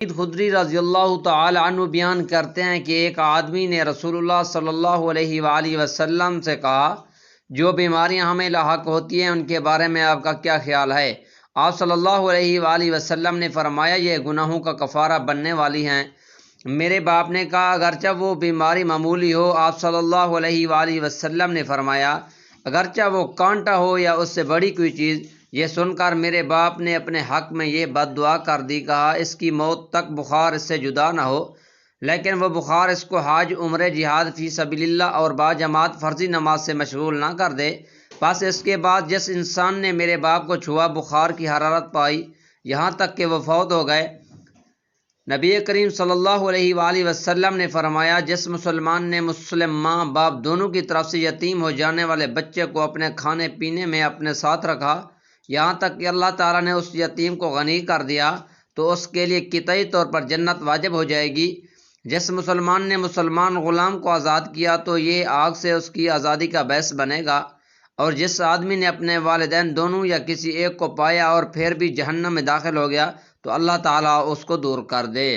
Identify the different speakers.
Speaker 1: خدری رضی اللہ تعالی عنہ بیان کرتے ہیں کہ ایک آدمی نے رسول اللہ صلی اللہ علیہ وآلہ وسلم سے کہا، جو بیماریاں ہمیں لاحق ہوتی ہیں ان کے بارے میں آپ کا کیا خیال ہے؟ آپ صلی اللہ علیہ وآلہ وسلم نے فرمایا، یہ گناہوں کا کفارہ بننے والی ہیں۔ میرے باپ نے کہا، اگرچہ وہ بیماری معمولی ہو؟ آپ صلی اللہ علیہ وآلہ وسلم نے فرمایا، اگرچہ وہ کانٹا ہو یا اس سے بڑی کوئی چیز۔ یہ سن کر میرے باپ نے اپنے حق میں یہ بد دعا کر دی، کہا اس کی موت تک بخار اس سے جدا نہ ہو، لیکن وہ بخار اس کو حج، عمرے، جہاد فی سبیل اللہ اور باجماعت فرضی نماز سے مشغول نہ کر دے۔ بس اس کے بعد جس انسان نے میرے باپ کو چھوا، بخار کی حرارت پائی یہاں تک کہ وہ فوت ہو گئے۔ نبی کریم صلی اللہ علیہ وآلہ وسلم نے فرمایا، جس مسلمان نے مسلم ماں باپ دونوں کی طرف سے یتیم ہو جانے والے بچے کو اپنے کھانے پینے میں اپنے ساتھ رکھا یہاں تک کہ اللہ تعالیٰ نے اس یتیم کو غنی کر دیا، تو اس کے لیے قطعی طور پر جنت واجب ہو جائے گی۔ جس مسلمان نے مسلمان غلام کو آزاد کیا تو یہ آگ سے اس کی آزادی کا باعث بنے گا، اور جس آدمی نے اپنے والدین دونوں یا کسی ایک کو پایا اور پھر بھی جہنم میں داخل ہو گیا تو اللہ تعالیٰ اس کو دور کر دے۔